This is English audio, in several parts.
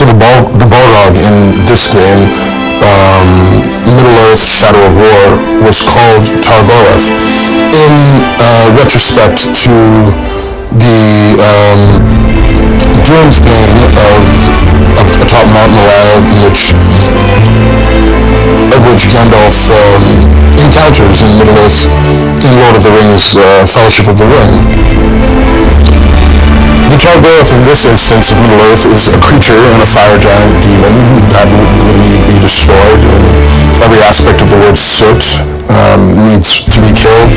the Balrog in this game, Middle-earth Shadow of War, was called Goroth in retrospect to the Dune's Bane of atop Mount Moriah, which Gandalf encounters in Middle-earth in Lord of the Rings, Fellowship of the Ring. The Goroth in this instance of Middle-earth is a creature and a fire giant demon that would need be destroyed in every aspect of the word soot, needs to be killed,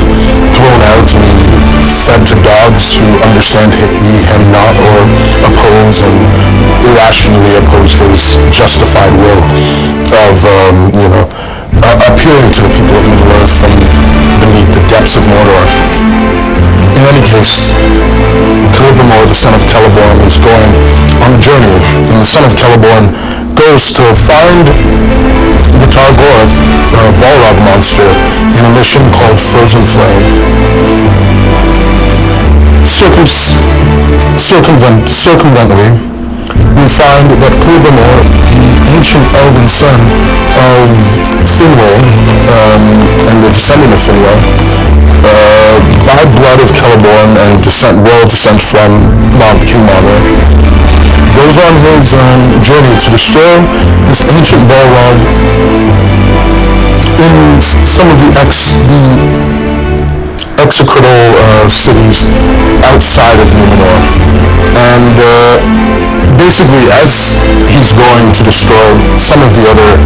thrown out, and fed to dogs who understand ye him not, or oppose and irrationally oppose his justified will of, appealing to the people of Middle-earth from beneath the depths of Mordor. In any case, Celebrimbor, the son of Celeborn, is going on a journey, and the son of Celeborn goes to find the Goroth, Balrog monster, in a mission called Frozen Flame. Circumvently, we find that Celebrimbor, the ancient elven son of Finwë, and the descendant of Finwë, by blood of Celeborn and royal descent from King Manwë, goes on his journey to destroy this ancient Balrog in some of the execrable cities outside of Numenor. And basically, as he's going to destroy some of the other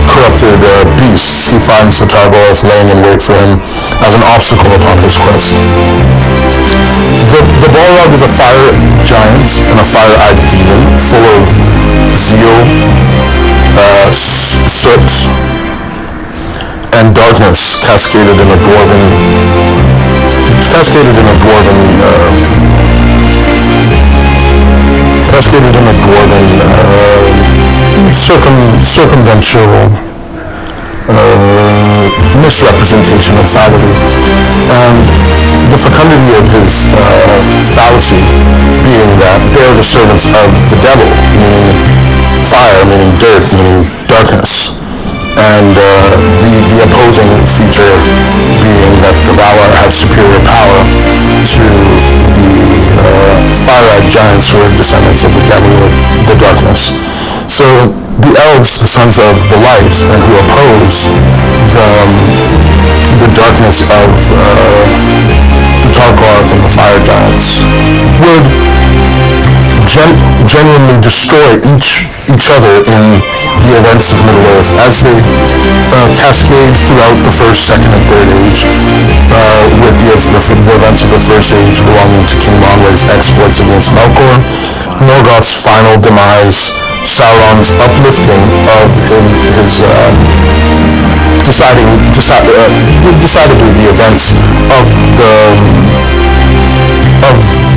corrupted beasts, he finds the Goroth laying in wait for him as an obstacle upon his quest. The Balrog is a fire giant and a fire-eyed demon full of zeal, soot, and darkness cascaded in a dwarven circumventual misrepresentation of fality, and the fecundity of his fallacy being that they're the servants of the devil, meaning fire, meaning dirt, meaning darkness, and the opposing feature being that the Valar have superior power to the fire-eyed giants who are descendants of the devil or the darkness. So the elves, the sons of the light, and who oppose the darkness of the Goroth and the fire giants, would genuinely destroy each other in the events of Middle-earth as they cascade throughout the first, second, and third age, with the events of the first age belonging to King Manwë's exploits against Melkor, Morgoth's final demise, Sauron's uplifting of his decidedly the events of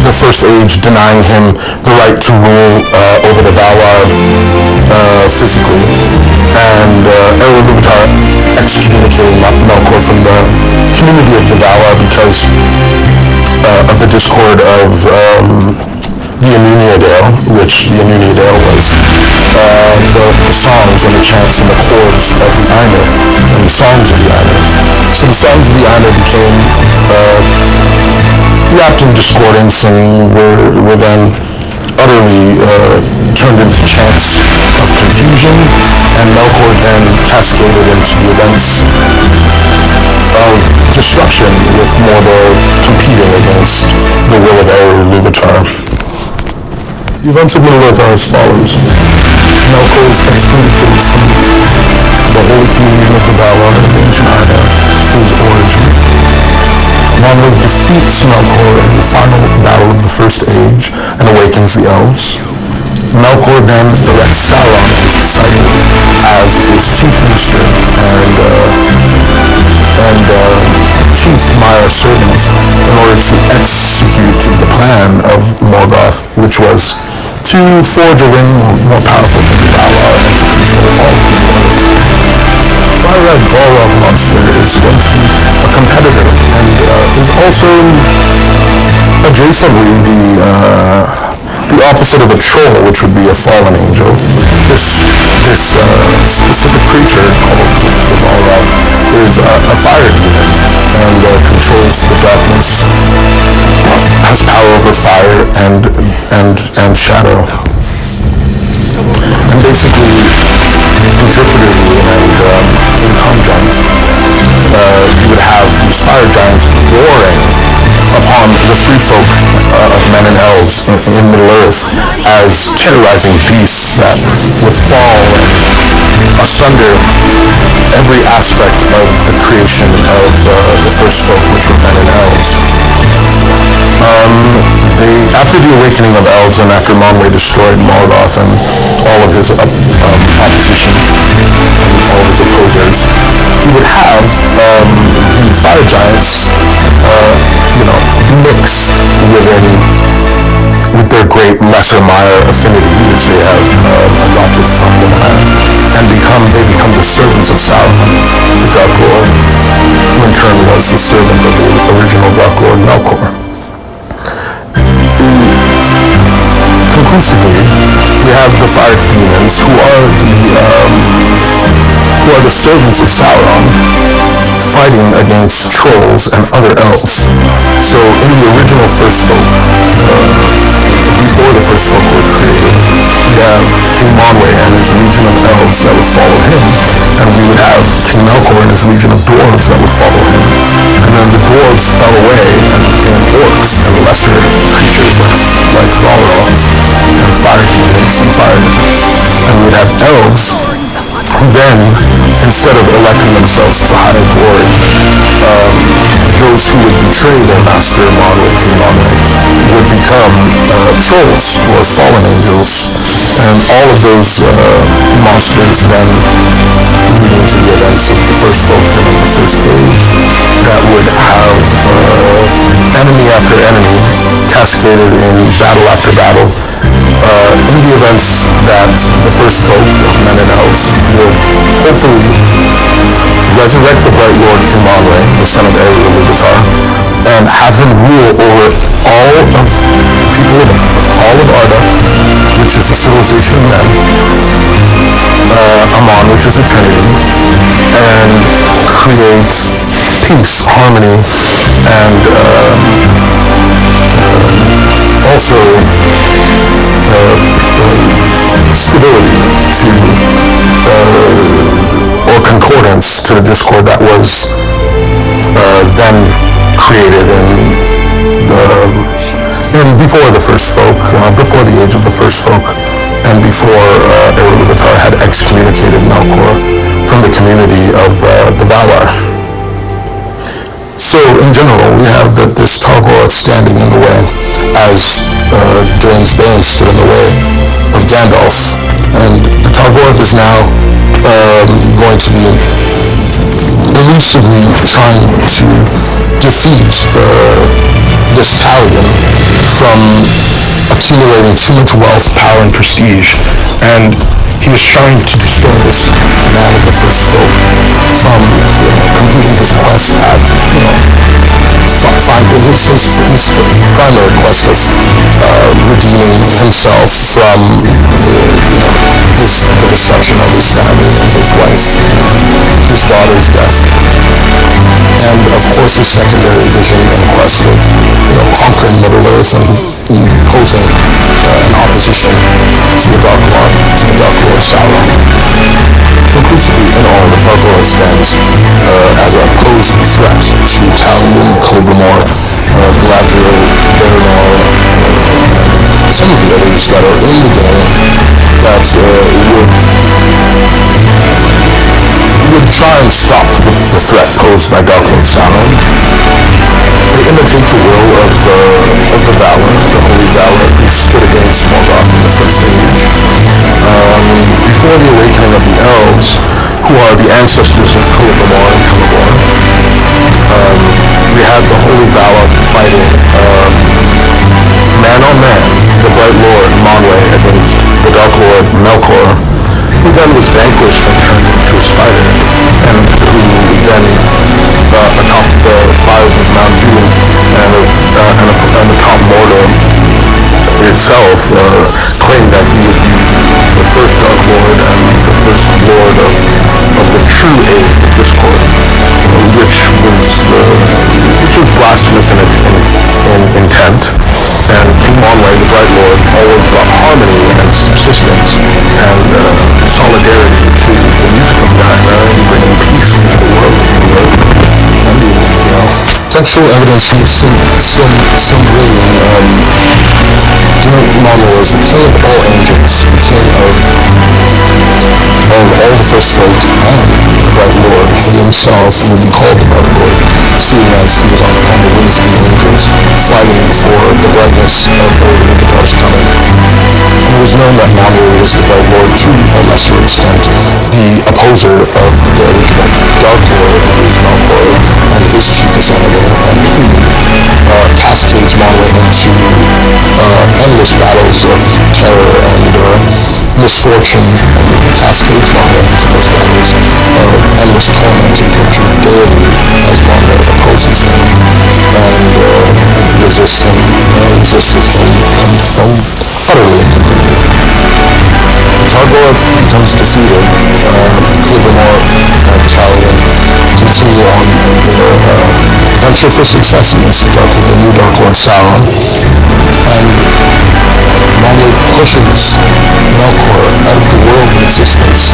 the first age denying him the right to rule over the Valar physically, and Iluvatar excommunicating Melkor from the community of the Valar because of the discord of the Anuniadale, which the Anuniadale was the songs and the chants and the chords of the Ainur, and the songs of the Ainur. So the songs of the Ainur became wrapped in discord and singing, were then utterly turned into chants of confusion, and Melkor then cascaded into the events of destruction, with Mordor competing against the will of Iluvatar. The events of Middle-earth are as follows. Melkor is excommunicated from the Holy Communion of the Valar, the ancient Ainur, his origin. Manwë defeats Melkor in the final battle of the First Age and awakens the elves. Melkor then erects Sauron, his disciple, as his chief minister and chief Maiar servant in order to execute the plan of Morgoth, which was to forge a ring more powerful than the Valar and to control all of Middle-earth. Fire-Red Balrog monster is going to be a competitor and is also adjacently the the opposite of a troll, which would be a fallen angel. This specific creature called the Balrog is a fire demon and controls the darkness, has power over fire and shadow. And basically, interpretively and in conjunct, you would have these fire giants roaring upon the free folk of men and elves in Middle-earth as terrorizing beasts that would fall and asunder every aspect of the creation of the first folk, which were men and elves. After the awakening of elves and after Manwë destroyed Morgoth and all of his opposition and all of his opposers, he would have the fire giants, mixed with their great lesser Mire affinity, which they have adopted from the Mire, and they become the servants of Sauron, the Dark Lord, who in turn was the servant of the original Dark Lord Melkor. Conclusively, we have the fire demons who are the servants of Sauron, fighting against trolls and other elves. So in the original first folk, before the first folk were created, we have King Manwë and his legion of elves that would follow him, and we would have King Melkor and his legion of dwarves that would follow him. And then the dwarves fell away and became orcs and lesser creatures like Balrogs and fire demons and fire demons. And we would have elves who then, instead of electing themselves to higher glory, those who would betray their master Manwë, King Manwë, would become trolls or fallen angels, and all of those monsters then leading to the events of the first folk and of the first age that would have enemy after enemy cascaded in battle after battle in the events that the first folk of men and elves would hopefully resurrect the Bright Lord King Manwë, the son of Eru-Ilúvatar, and have him rule over all of the people of all of Arda, which is the civilization of men, Aman, which is eternity, and create peace, harmony, and also stability to or concordance to the discord that was then created in before the first folk, before the age of the first folk, and before Eru-Ilúvatar had excommunicated Melkor from the community of the Valar. So in general, we have this Goroth standing in the way, as Durin's Bane stood in the way of Gandalf, and the Goroth is now going to be elusively trying to defeat this Talion from accumulating too much wealth, power, and prestige, and he is trying to destroy this man of the first folk from completing his quest at finding his primary quest of redeeming himself from the destruction of his family and his wife and his daughter's death. And of course his secondary vision and quest of conquering Middle-earth and posing an opposition to the Dark Lord Sauron. Conclusively, in all, the Goroth stands as an opposed threat to Talion, Celebrimor, Galadriel, Baranor, and some of the others that are in the game that would try and stop the threat posed by Dark Lord Sauron. They imitate the will of the Valar, the Holy Valar, who stood against Morgoth in the first age. Before the awakening of the elves, who are the ancestors of Celebrimor and Celeborn, we had the Holy Valar fighting man on man, the Bright Lord Manwë against the Dark Lord Melkor, who then was vanquished and turned into a spider, and who then atop the fires of Mount Doom and atop Mordor itself resistance and solidarity to the music of Gaia and bringing peace into the world. Indeed, textual evidence from the Silmarillion denote Manwe as the king of all angels, the king of all the first folk, and the Bright Lord. He himself would be called the Bright Lord, seeing as he was on the wings of the angels, fighting for the brightness of Ur-Lugatar's coming. It was known that Manwe was the Bright Lord to a lesser extent, the opposer of the original Dark Lord, who is Melkor, and his chiefest enemy, and who cascades Manwe into endless battles of terror and misfortune, and cascades Manwe into those battles of endless torment and torture daily as Manwe opposes him and resisted him utterly and completely. Targoroth becomes defeated. Celebrimbor and Talion continue on their venture for success against the new Dark Lord Sauron, and Manwe pushes Melkor out of the world of existence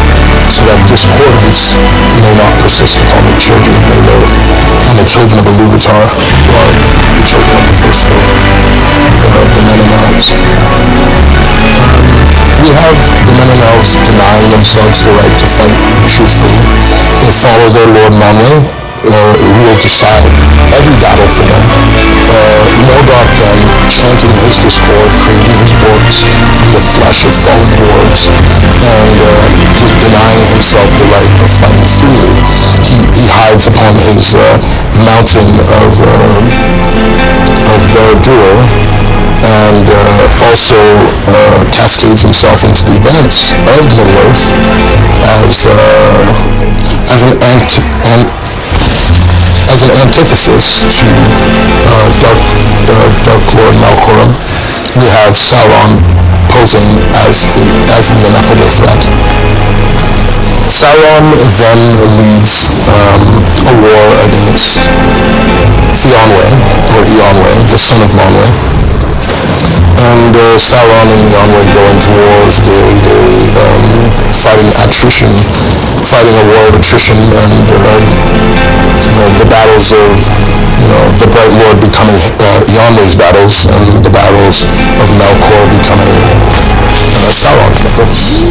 so that discordance may not persist upon the children of Middle-earth and the children of Iluvatar, who are the children of the first folk, the men and elves. We have the men and elves denying themselves the right to fight truthfully. They follow their Lord Manwe, who will decide every battle for them. Morgoth then, chanting his discord, creating his orcs from the flesh of fallen dwarves, and denying himself the right of fighting freely. He hides upon his mountain of Barad-dûr, and also cascades himself into the events of Middle-earth as an antithesis to Dark Lord Melkor. We have Sauron posing as the ineffable threat. Sauron then leads a war against Eonwe, the son of Manwe. And Sauron and Eonwe go into wars daily, fighting a war of attrition, and the battles of, the Bright Lord becoming Eonwe's battles, and the battles of Melkor becoming Sauron's battles.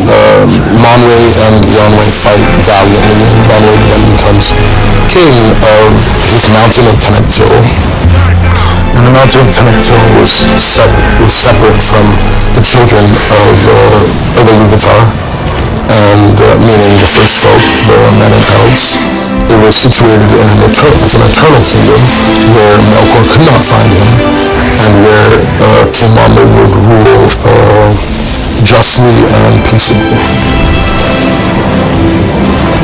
Manwe and Eonwe fight valiantly. Manwe then becomes king of his mountain of Tenektil. And the mountain of Tenektil was separate from the children of Iluvatar, and meaning the first folk, the men and elves. It was situated in an eternal kingdom where Melkor could not find him, and where King Manwe would rule justly and peaceably.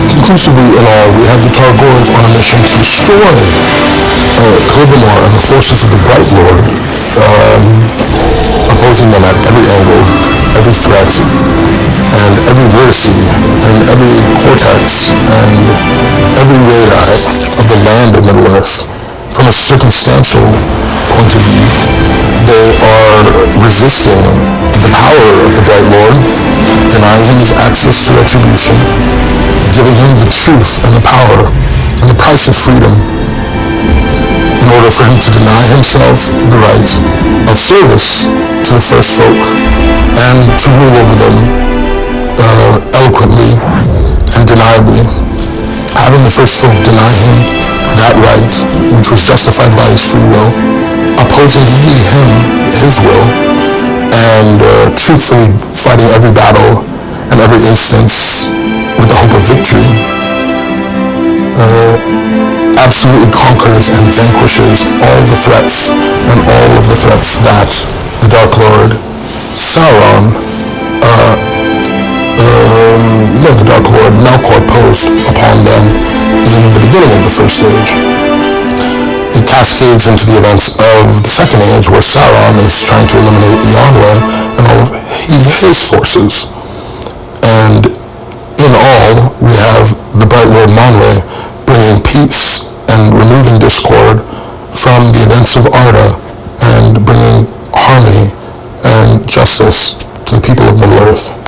Conclusively, in all, we have the Targoroth on a mission to destroy Celebrimbor and the forces of the Bright Lord, opposing them at every angle, every threat, and every vertice, and every cortex, and every radii of the land of Middle-earth. From a circumstantial point of view, they are resisting the power of the Bright Lord, denying him his access to retribution, giving him the truth and the power and the price of freedom, in order for him to deny himself the right of service to the first folk and to rule over them eloquently and deniably. Having the first folk deny him that right, which was justified by his free will, opposing his will, and truthfully fighting every battle and every instance with the hope of victory, absolutely conquers and vanquishes all the threats that the Dark Lord Sauron, the Dark Lord Melkor posed upon them in the beginning of the First Age. It cascades into the events of the Second Age, where Sauron is trying to eliminate Eonwe and all of his forces. And in all, we have the Bright Lord Manwe bringing peace and removing discord from the events of Arda, and bringing harmony and justice to the people of Middle Earth.